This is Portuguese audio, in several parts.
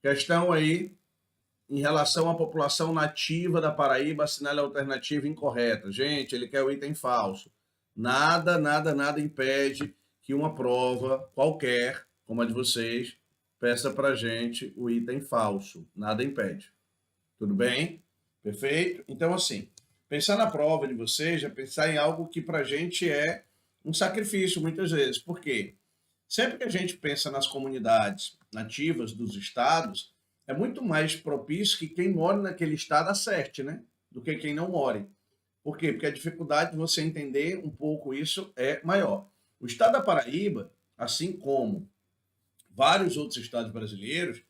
Questão aí em relação à população nativa da Paraíba, assinale a alternativa incorreta. Gente, ele quer o item falso. Nada impede que uma prova qualquer, como a de vocês, peça para a gente o item falso. Nada impede. Tudo bem? Perfeito? Então, assim, pensar na prova de vocês é pensar em algo que para a gente é um sacrifício, muitas vezes. Por quê? Sempre que a gente pensa nas comunidades nativas dos estados, é muito mais propício que quem mora naquele estado acerte, né? Do que quem não more. Por quê? Porque a dificuldade de você entender um pouco isso é maior. O estado da Paraíba, assim como vários outros estados brasileiros,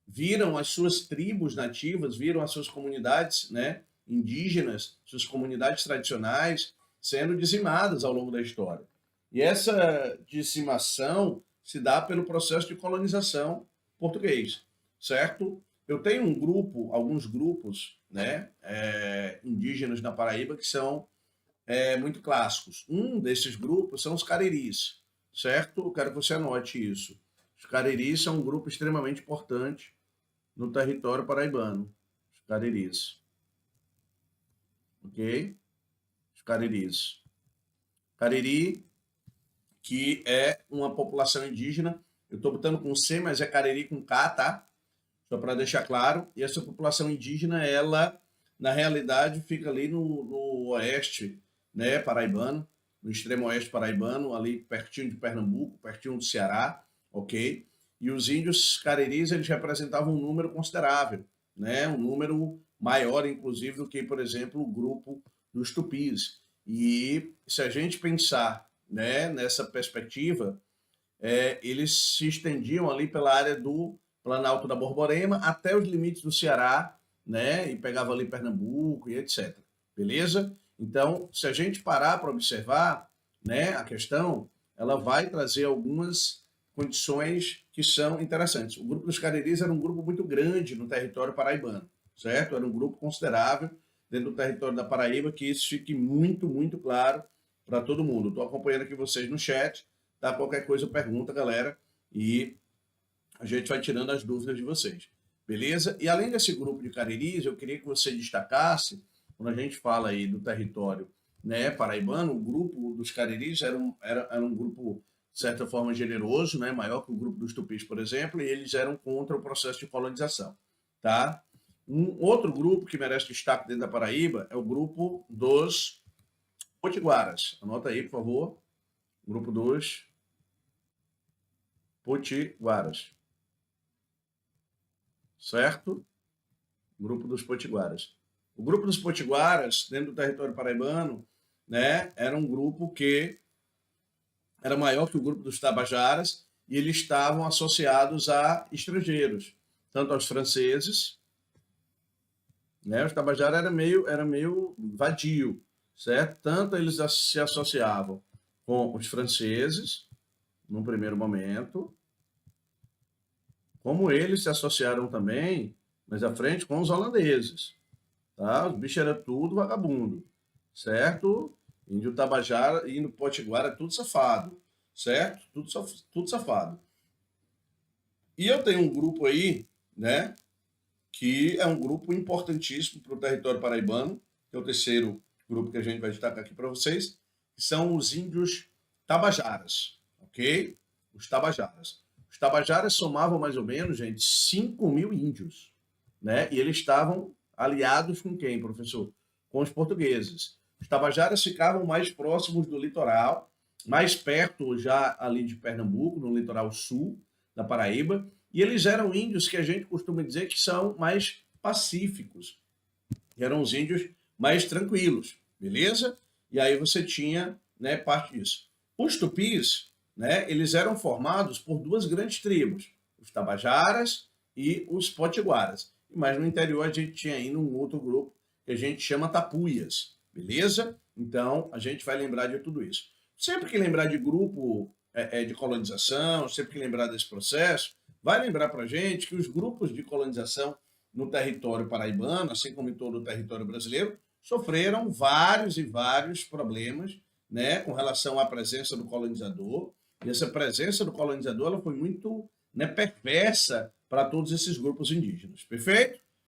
viram as suas tribos nativas, viram as suas comunidades, né, indígenas, suas comunidades tradicionais sendo dizimadas ao longo da história. E essa dizimação se dá pelo processo de colonização português, certo? Eu tenho um grupo, alguns grupos, né, indígenas na Paraíba que são muito clássicos. Um desses grupos são os cariris, certo? Eu quero que você anote isso. Os cariris são um grupo extremamente importante no território paraibano. Os cariris. Ok? Os cariris. Cariri, que é uma população indígena. Eu estou botando com C, mas é cariri com K, tá? Só para deixar claro. E essa população indígena, ela, na realidade, fica ali no oeste, né, paraibano, no extremo oeste paraibano, ali pertinho de Pernambuco, pertinho do Ceará, ok? E os índios cariris, eles representavam um número considerável, né? Um número maior, inclusive, do que, por exemplo, o grupo dos tupis. E se a gente pensar, né, nessa perspectiva, eles se estendiam ali pela área do Planalto da Borborema até os limites do Ceará, né? E pegava ali Pernambuco e etc. Beleza? Então, se a gente parar para observar, né, a questão, ela vai trazer algumas condições que são interessantes. O grupo dos Cariris era um grupo muito grande no território paraibano, certo? Era um grupo considerável dentro do território da Paraíba, que isso fique muito claro para todo mundo. Estou acompanhando aqui vocês no chat, tá? Qualquer coisa pergunta, galera, e a gente vai tirando as dúvidas de vocês. Beleza? E além desse grupo de cariris, eu queria que você destacasse, quando a gente fala aí do território, né, paraibano, o grupo dos cariris era um grupo, de certa forma, generoso, né, maior que o grupo dos tupis, por exemplo, e eles eram contra o processo de colonização. Tá? Um outro grupo que merece destaque dentro da Paraíba é o grupo dos potiguaras. Anota aí, por favor. Grupo dos potiguaras. Certo? Grupo dos potiguaras. O grupo dos potiguaras, dentro do território paraibano, né, era um grupo que era maior que o grupo dos tabajaras e eles estavam associados a estrangeiros, tanto aos franceses, né, os tabajaras era meio vadio, certo? Tanto eles se associavam com os franceses, num primeiro momento, como eles se associaram também, mais à frente, com os holandeses. Tá? Os bichos eram tudo vagabundo, certo? Índio Tabajara e no Potiguara, tudo safado, certo? Tudo safado. E eu tenho um grupo aí, né, que é um grupo importantíssimo para o território paraibano, que é o terceiro grupo que a gente vai destacar aqui para vocês, que são os índios tabajaras, ok? Os tabajaras. Os tabajaras somavam mais ou menos, gente, 5.000 índios, né? E eles estavam aliados com quem, professor? Com os portugueses. Os tabajaras ficavam mais próximos do litoral, mais perto já ali de Pernambuco, no litoral sul da Paraíba, e eles eram índios que a gente costuma dizer que são mais pacíficos, eram os índios mais tranquilos, beleza? E aí você tinha, né, parte disso. Os tupis, né, eles eram formados por duas grandes tribos, os tabajaras e os potiguaras. Mas no interior a gente tinha ainda um outro grupo que a gente chama tapuias, beleza? Então a gente vai lembrar de tudo isso. Sempre que lembrar de grupo de colonização, sempre que lembrar desse processo, vai lembrar para a gente que os grupos de colonização no território paraibano, assim como em todo o território brasileiro, sofreram vários e vários problemas, né, com relação à presença do colonizador. E essa presença do colonizador ela foi muito né, perversa para todos esses grupos indígenas. Perfeito?